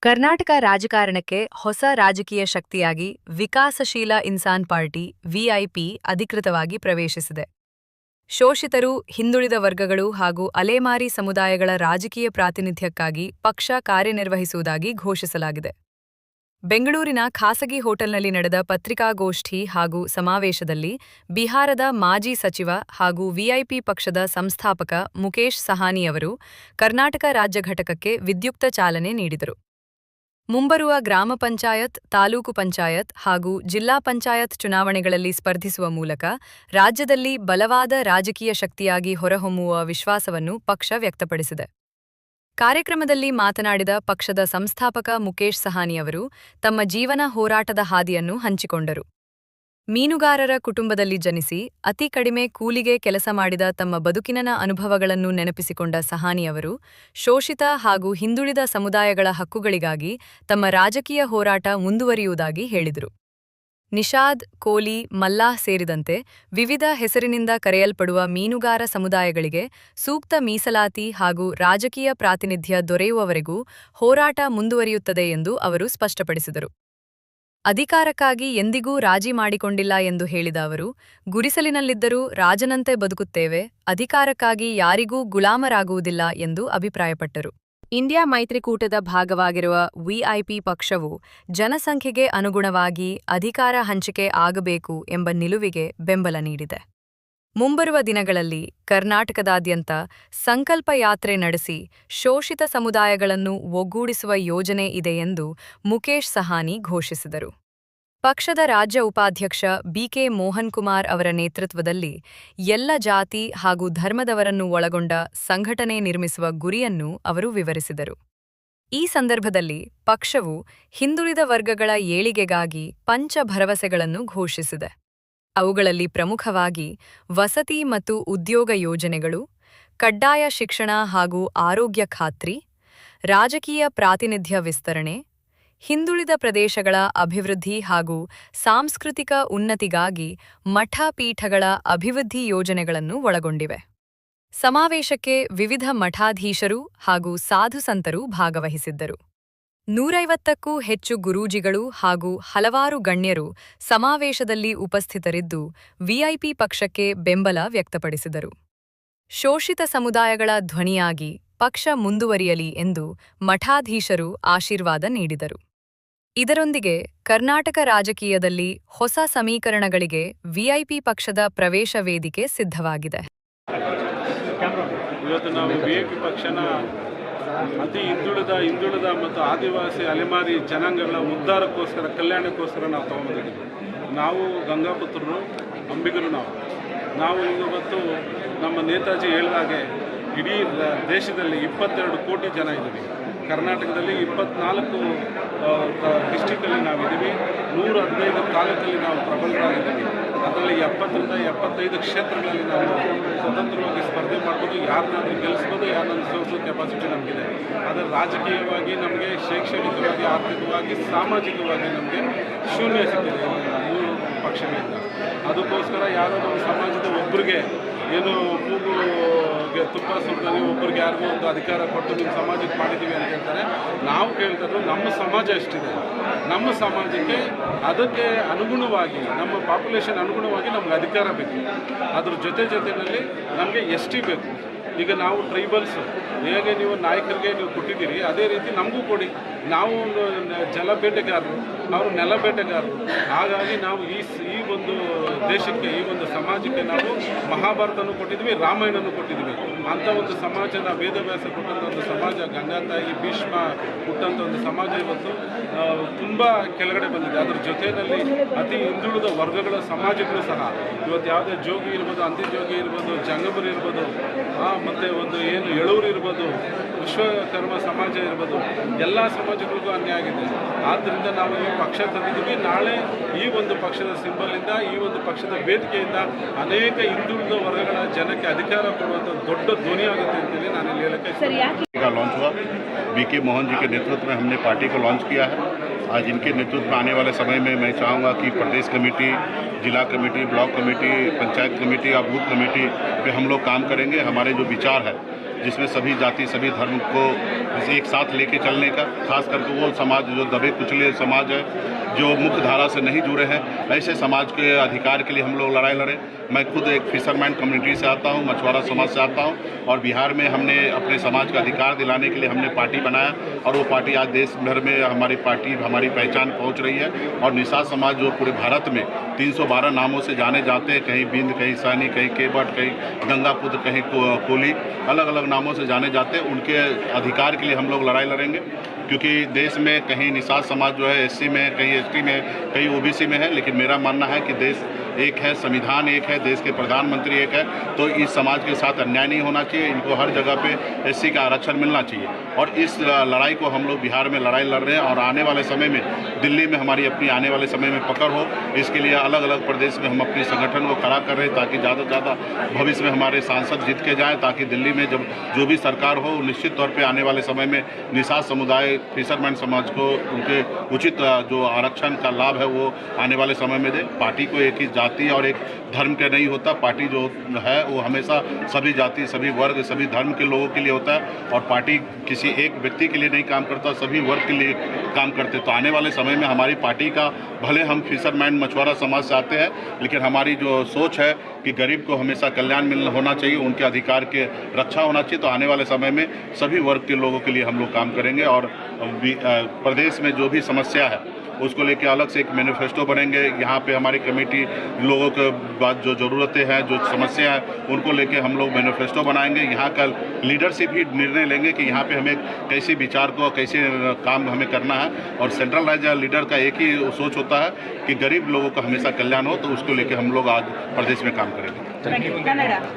ಕರ್ನಾಟಕ ರಾಜಕಾರಣಕ್ಕೆ ಹೊಸ ರಾಜಕೀಯ ಶಕ್ತಿಯಾಗಿ ವಿಕಾಸಶೀಲ ಇನ್ಸಾನ್ ಪಾರ್ಟಿ ವಿಐಪಿ ಅಧಿಕೃತವಾಗಿ ಪ್ರವೇಶಿಸಿದೆ. ಶೋಷಿತರು, ಹಿಂದುಳಿದ ವರ್ಗಗಳು ಹಾಗೂ ಅಲೆಮಾರಿ ಸಮುದಾಯಗಳ ರಾಜಕೀಯ ಪ್ರಾತಿನಿಧ್ಯಕ್ಕಾಗಿ ಪಕ್ಷ ಕಾರ್ಯನಿರ್ವಹಿಸುವುದಾಗಿ ಘೋಷಿಸಲಾಗಿದೆ. ಬೆಂಗಳೂರಿನ ಖಾಸಗಿ ಹೋಟೆಲ್ನಲ್ಲಿ ನಡೆದ ಪತ್ರಿಕಾಗೋಷ್ಠಿ ಹಾಗೂ ಸಮಾವೇಶದಲ್ಲಿ ಬಿಹಾರದ ಮಾಜಿ ಸಚಿವ ಹಾಗೂ ವಿಐಪಿ ಪಕ್ಷದ ಸಂಸ್ಥಾಪಕ ಮುಕೇಶ್ ಸಹಾನಿಯವರು ಕರ್ನಾಟಕ ರಾಜ್ಯ ಘಟಕಕ್ಕೆ ವಿದ್ಯುಕ್ತ ಚಾಲನೆ ನೀಡಿದರು. ಮುಂಬರುವ ಗ್ರಾಮ ಪಂಚಾಯತ್, ತಾಲೂಕು ಪಂಚಾಯತ್ ಹಾಗೂ ಜಿಲ್ಲಾ ಪಂಚಾಯತ್ ಚುನಾವಣೆಗಳಲ್ಲಿ ಸ್ಪರ್ಧಿಸುವ ಮೂಲಕ ರಾಜ್ಯದಲ್ಲಿ ಬಲವಾದ ರಾಜಕೀಯ ಶಕ್ತಿಯಾಗಿ ಹೊರಹೊಮ್ಮುವ ವಿಶ್ವಾಸವನ್ನು ಪಕ್ಷ ವ್ಯಕ್ತಪಡಿಸಿದೆ. ಕಾರ್ಯಕ್ರಮದಲ್ಲಿ ಮಾತನಾಡಿದ ಪಕ್ಷದ ಸಂಸ್ಥಾಪಕ ಮುಕೇಶ್ ಸಹಾನಿಯವರು ತಮ್ಮ ಜೀವನ ಹೋರಾಟದ ಹಾದಿಯನ್ನು ಹಂಚಿಕೊಂಡರು. ಮೀನುಗಾರರ ಕುಟುಂಬದಲ್ಲಿ ಜನಿಸಿ ಅತಿ ಕಡಿಮೆ ಕೂಲಿಗೆ ಕೆಲಸ ಮಾಡಿದ ತಮ್ಮ ಬದುಕಿನ ಅನುಭವಗಳನ್ನು ನೆನಪಿಸಿಕೊಂಡ ಸಹಾನಿಯವರು ಶೋಷಿತ ಹಾಗೂ ಹಿಂದುಳಿದ ಸಮುದಾಯಗಳ ಹಕ್ಕುಗಳಿಗಾಗಿ ತಮ್ಮ ರಾಜಕೀಯ ಹೋರಾಟ ಮುಂದುವರಿಯುವುದಾಗಿ ಹೇಳಿದರು. ನಿಷಾದ್, ಕೋಲಿ, ಮಲ್ಲಾಹ್ ಸೇರಿದಂತೆ ವಿವಿಧ ಹೆಸರಿನಿಂದ ಕರೆಯಲ್ಪಡುವ ಮೀನುಗಾರ ಸಮುದಾಯಗಳಿಗೆ ಸೂಕ್ತ ಮೀಸಲಾತಿ ಹಾಗೂ ರಾಜಕೀಯ ಪ್ರಾತಿನಿಧ್ಯ ದೊರೆಯುವವರೆಗೂ ಹೋರಾಟ ಮುಂದುವರಿಯುತ್ತದೆ ಎಂದು ಅವರು ಸ್ಪಷ್ಟಪಡಿಸಿದರು. ಅಧಿಕಾರಕ್ಕಾಗಿ ಎಂದಿಗೂ ರಾಜಿ ಮಾಡಿಕೊಂಡಿಲ್ಲ ಎಂದು ಹೇಳಿದ ಅವರು, ಗುಡಿಸಲಿನಲ್ಲಿದ್ದರೂ ರಾಜನಂತೆ ಬದುಕುತ್ತೇವೆ, ಅಧಿಕಾರಕ್ಕಾಗಿ ಯಾರಿಗೂ ಗುಲಾಮರಾಗುವುದಿಲ್ಲ ಎಂದು ಅಭಿಪ್ರಾಯಪಟ್ಟರು. ಇಂಡಿಯಾ ಮೈತ್ರಿಕೂಟದ ಭಾಗವಾಗಿರುವ ವಿಐಪಿ ಪಕ್ಷವು ಜನಸಂಖ್ಯೆಗೆ ಅನುಗುಣವಾಗಿ ಅಧಿಕಾರ ಹಂಚಿಕೆ ಆಗಬೇಕು ಎಂಬ ನಿಲುವಿಗೆ ಬೆಂಬಲ ನೀಡಿದೆ. ಮುಂಬರುವ ದಿನಗಳಲ್ಲಿ ಕರ್ನಾಟಕದಾದ್ಯಂತ ಸಂಕಲ್ಪ ಯಾತ್ರೆ ನಡೆಸಿ ಶೋಷಿತ ಸಮುದಾಯಗಳನ್ನು ಒಗ್ಗೂಡಿಸುವ ಯೋಜನೆ ಇದೆ ಎಂದು ಮುಕೇಶ್ ಸಹಾನಿ ಘೋಷಿಸಿದರು. ಪಕ್ಷದ ರಾಜ್ಯ ಉಪಾಧ್ಯಕ್ಷ ಬಿಕೆ ಮೋಹನ್ ಕುಮಾರ್ ಅವರ ನೇತೃತ್ವದಲ್ಲಿ ಎಲ್ಲ ಜಾತಿ ಹಾಗೂ ಧರ್ಮದವರನ್ನು ಒಳಗೊಂಡ ಸಂಘಟನೆ ನಿರ್ಮಿಸುವ ಗುರಿಯನ್ನು ಅವರು ವಿವರಿಸಿದರು. ಈ ಸಂದರ್ಭದಲ್ಲಿ ಪಕ್ಷವು ಹಿಂದುಳಿದ ವರ್ಗಗಳ ಏಳಿಗೆಗಾಗಿ ಪಂಚ ಭರವಸೆಗಳನ್ನು ಘೋಷಿಸಿದೆ. ಅವುಗಳಲ್ಲಿ ಪ್ರಮುಖವಾಗಿ ವಸತಿ ಮತ್ತು ಉದ್ಯೋಗ ಯೋಜನೆಗಳು, ಕಡ್ಡಾಯ ಶಿಕ್ಷಣ ಹಾಗೂ ಆರೋಗ್ಯ ಖಾತ್ರಿ, ರಾಜಕೀಯ ಪ್ರಾತಿನಿಧ್ಯ ವಿಸ್ತರಣೆ, ಹಿಂದುಳಿದ ಪ್ರದೇಶಗಳ ಅಭಿವೃದ್ಧಿ ಹಾಗೂ ಸಾಂಸ್ಕೃತಿಕ ಉನ್ನತಿಗಾಗಿ ಮಠ-ಪೀಠಗಳ ಅಭಿವೃದ್ಧಿ ಯೋಜನೆಗಳನ್ನು ಒಳಗೊಂಡಿವೆ. ಸಮಾವೇಶಕ್ಕೆ ವಿವಿಧ ಮಠಾಧೀಶರು ಹಾಗೂ ಸಾಧುಸಂತರು ಭಾಗವಹಿಸಿದ್ದರು. 150ಕ್ಕೂ ಹೆಚ್ಚು ಗುರೂಜಿಗಳು ಹಾಗೂ ಹಲವಾರು ಗಣ್ಯರು ಸಮಾವೇಶದಲ್ಲಿ ಉಪಸ್ಥಿತರಿದ್ದು ವಿಐಪಿ ಪಕ್ಷಕ್ಕೆ ಬೆಂಬಲ ವ್ಯಕ್ತಪಡಿಸಿದರು. ಶೋಷಿತ ಸಮುದಾಯಗಳ ಧ್ವನಿಯಾಗಿ ಪಕ್ಷ ಮುಂದುವರಿಯಲಿ ಎಂದು ಮಠಾಧೀಶರು ಆಶೀರ್ವಾದ ನೀಡಿದರು. ಇದರೊಂದಿಗೆ ಕರ್ನಾಟಕ ರಾಜಕೀಯದಲ್ಲಿ ಹೊಸ ಸಮೀಕರಣಗಳಿಗೆ ವಿಐಪಿ ಪಕ್ಷದ ಪ್ರವೇಶ ವೇದಿಕೆ ಸಿದ್ಧವಾಗಿದೆ. ಇವತ್ತು ನಾವು ವಿಐಪಿ ಪಕ್ಷನ ಅತಿ ಹಿಂದುಳಿದ ಮತ್ತು ಆದಿವಾಸಿ ಅಲೆಮಾರಿ ಜನಾಂಗಗಳ ಉದ್ಧಾರಕ್ಕೋಸ್ಕರ, ಕಲ್ಯಾಣಕ್ಕೋಸ್ಕರ ನಾವು ತಗೊಂಡಿದ್ದೀವಿ. ನಾವು ಗಂಗಾಪುತ್ರರು, ಅಂಬಿಗರು. ನಾವು ಇವತ್ತು ನಮ್ಮ ನೇತಾಜಿ ಹೇಳಿದಾಗೆ ಇಡೀ ದೇಶದಲ್ಲಿ 22 ಕೋಟಿ ಜನ ಇದ್ದೀವಿ. ಕರ್ನಾಟಕದಲ್ಲಿ 24 ಡಿಸ್ಟಿಕಲ್ಲಿ ನಾವಿದ್ದೀವಿ. 115 ತಾಲೂಕಲ್ಲಿ ನಾವು ಪ್ರಬಲರಾಗಿದ್ದೀವಿ. ಅದರಲ್ಲಿ 70ರಿಂದ 75 ಕ್ಷೇತ್ರಗಳಲ್ಲಿ ನಾವು ಸ್ವತಂತ್ರವಾಗಿ ಸ್ಪರ್ಧೆ ಮಾಡ್ಬೋದು, ಯಾರನ್ನಾದ್ರೂ ಗೆಲ್ಲಿಸ್ಬೋದು, ಯಾರನ್ನಾದ್ರೂ ಸೋಲಿಸೋ ಕೆಪಾಸಿಟಿ ನಮಗಿದೆ. ಆದರೆ ರಾಜಕೀಯವಾಗಿ ನಮಗೆ ಶೈಕ್ಷಣಿಕವಾಗಿ, ಆರ್ಥಿಕವಾಗಿ, ಸಾಮಾಜಿಕವಾಗಿ ನಮಗೆ ಶೂನ್ಯ ಸಿಕ್ಕಿದೆ ಮೂರು ಪಕ್ಷಗಳಿಂದ. ಅದಕ್ಕೋಸ್ಕರ ಯಾರೋ ನಮ್ಮ ಸಮಾಜದ ಒಬ್ಬರಿಗೆ ಏನು ಕೂಗುಗೆ ತುಪ್ಪ ಸುರಿದಲ್ಲಿ ಒಬ್ಬರಿಗೆ ಯಾರಿಗೂ ಒಂದು ಅಧಿಕಾರ ಕೊಟ್ಟು ನಿಮ್ಮ ಸಮಾಜಕ್ಕೆ ಮಾಡಿದ್ದೀವಿ ಅಂತ ಹೇಳ್ತಾರೆ. ನಾವು ಕೇಳ್ತದ್ದು ನಮ್ಮ ಸಮಾಜ ಎಷ್ಟಿದೆ, ನಮ್ಮ ಸಮಾಜಕ್ಕೆ ಅದಕ್ಕೆ ಅನುಗುಣವಾಗಿ, ನಮ್ಮ ಪಾಪ್ಯುಲೇಷನ್ ಅನುಗುಣವಾಗಿ ನಮ್ಗೆ ಅಧಿಕಾರ ಬೇಕು. ಅದ್ರ ಜೊತೆಯಲ್ಲಿ ನಮಗೆ ಎಸ್ ಬೇಕು. ಈಗ ನಾವು ಟ್ರೈಬಲ್ಸು ಹೇಗೆ ನೀವು ನಾಯಕರಿಗೆ ನೀವು ಕೊಟ್ಟಿದ್ದೀರಿ, ಅದೇ ರೀತಿ ನಮಗೂ ಕೊಡಿ. ನಾವು ಜಲ ಬೇಟೆಗಾರರು, ಅವರು ನೆಲ ಬೇಟೆಗಾರರು. ಹಾಗಾಗಿ ನಾವು ಈ ಒಂದು ದೇಶಕ್ಕೆ, ಈ ಒಂದು ಸಮಾಜಕ್ಕೆ ನಾವು ಮಹಾಭಾರತನೂ ಕೊಟ್ಟಿದ್ವಿ, ರಾಮಾಯಣನೂ ಕೊಟ್ಟಿದ್ವಿ. ಅಂಥ ಒಂದು ಸಮಾಜನ ವೇದವ್ಯಾಸ ಕೊಟ್ಟಂಥ ಒಂದು ಸಮಾಜ, ಗಂಗಾತಾಯಿ, ಭೀಷ್ಮ ಹುಟ್ಟಂಥ ಒಂದು ಸಮಾಜ ಇವತ್ತು ತುಂಬ ಕೆಳಗಡೆ ಬಂದಿದೆ. ಅದ್ರ ಜೊತೆಯಲ್ಲಿ ಅತಿ ಹಿಂದುಳಿದ ವರ್ಗಗಳ ಸಮಾಜಗಳು ಸಹ ಇವತ್ತು ಯಾವುದೇ ಜೋಗಿ ಇರ್ಬೋದು, ಅಂತ್ಯಜೋಗಿ ಇರ್ಬೋದು, ಜಂಗಮರು ಇರ್ಬೋದು, ಮತ್ತು ಒಂದು ಏನು ಎಳೂರು ಇರ್ಬೋದು, ವಿಶ್ವಕರ್ಮ ಸಮಾಜ ಇರ್ಬೋದು, ಎಲ್ಲ ಸಮಾಜಗಳಿಗೂ ಅನ್ಯಾಯ ಆಗಿದೆ. ಆದ್ದರಿಂದ ನಾವು ಈ ಪಕ್ಷ ತಂದಿದ್ದೀವಿ. ನಾಳೆ ಈ ಒಂದು ಪಕ್ಷದ ಸಿಂಬಲಿಂದ, ಈ ಒಂದು ಪಕ್ಷದ ವೇದಿಕೆಯಿಂದ ಅನೇಕ ಹಿಂದುಳಿದ ವರ್ಗಗಳ ಜನಕ್ಕೆ ಅಧಿಕಾರ ಕೊಡುವಂಥ ದೊಡ್ಡ ಧ್ವನಿ ಆಗುತ್ತೆ ಅಂತೇಳಿ ನಾನು ಇಲ್ಲಿ ಹೇಳಕ್ಕೆ लॉन्च हुआ। बीके मोहन जी के नेतृत्व में हमने पार्टी को लॉन्च किया है। आज इनके नेतृत्व में आने वाले समय में मैं चाहूँगा कि प्रदेश कमेटी, जिला committee, block committee, panchayat committee और बूथ कमेटी पे हम लोग काम करेंगे। हमारे जो विचार है जिसमें सभी जाति सभी धर्म को एक साथ लेके चलने का, खास करके वो समाज जो दबे कुचले समाज है, जो मुख्य धारा से नहीं जुड़े हैं, ऐसे समाज के अधिकार के लिए हम लोग लड़ाई लड़े। मैं खुद एक फिशरमैन कम्युनिटी से आता हूँ, मछुआरा समाज से आता हूँ, और बिहार में हमने अपने समाज का अधिकार दिलाने के लिए हमने पार्टी बनाया, और वो पार्टी आज देश भर में हमारी पार्टी हमारी पहचान पहुँच रही है। और निषाद समाज जो पूरे भारत में 312 नामों से जाने जाते हैं, कहीं बिंद, कहीं सैनी, कहीं केवट, कहीं गंगापुत्र, कहीं कोली, अलग अलग नामों से जाने जाते हैं, उनके अधिकार के लिए हम लोग लड़ाई लड़ेंगे। क्योंकि देश में कहीं निषाद समाज जो है एससी में, कहीं एसटी में, कहीं ओबीसी में है, लेकिन मेरा मानना है कि देश एक है, संविधान एक है, देश के प्रधानमंत्री एक है, तो इस समाज के साथ अन्याय नहीं होना चाहिए। इनको हर जगह पे एससी का आरक्षण मिलना चाहिए, और इस लड़ाई को हम लोग बिहार में लड़ाई लड़ रहे हैं। और आने वाले समय में दिल्ली में हमारी अपनी आने वाले समय में पकड़ हो, इसके लिए अलग अलग प्रदेश में हम अपने संगठन को खड़ा कर रहे हैं, ताकि ज़्यादा से ज़्यादा भविष्य में हमारे सांसद जीत के जाएँ, ताकि दिल्ली में जब जो भी सरकार हो, निश्चित तौर पर आने वाले समय में निषाद समुदाय, फिशरमैन समाज को उनके उचित जो आरक्षण का लाभ है वो आने वाले समय में दे। पार्टी को एक ही जाति और एक धर्म के नहीं होता, पार्टी जो है वो हमेशा सभी जाति, सभी वर्ग, सभी धर्म के लोगों के लिए होता है, और पार्टी किसी एक व्यक्ति के लिए नहीं काम करता, सभी वर्ग के लिए काम करते। तो आने वाले समय में हमारी पार्टी का, भले हम फिशरमैन मछुआरा समाज से आते हैं, लेकिन हमारी जो सोच है कि गरीब को हमेशा कल्याण होना चाहिए, उनके अधिकार के रक्षा होना चाहिए। तो आने वाले समय में सभी वर्ग के लोगों के लिए हम लोग काम करेंगे, और प्रदेश में जो भी समस्या है उसको लेके अलग से एक मैनिफेस्टो बनेंगे। यहाँ पे हमारी कमेटी लोगों के बाद जो ज़रूरतें हैं, जो समस्या है, उनको लेके हम लोग मैनिफेस्टो बनाएंगे। यहाँ का लीडरशिप ही निर्णय लेंगे कि यहाँ पे हमें कैसे विचार को, कैसे काम हमें करना है। और सेंट्रलाइज लीडर का एक ही सोच होता है कि गरीब लोगों का हमेशा कल्याण हो, तो उसको लेके हम लोग आज प्रदेश में काम करेंगे।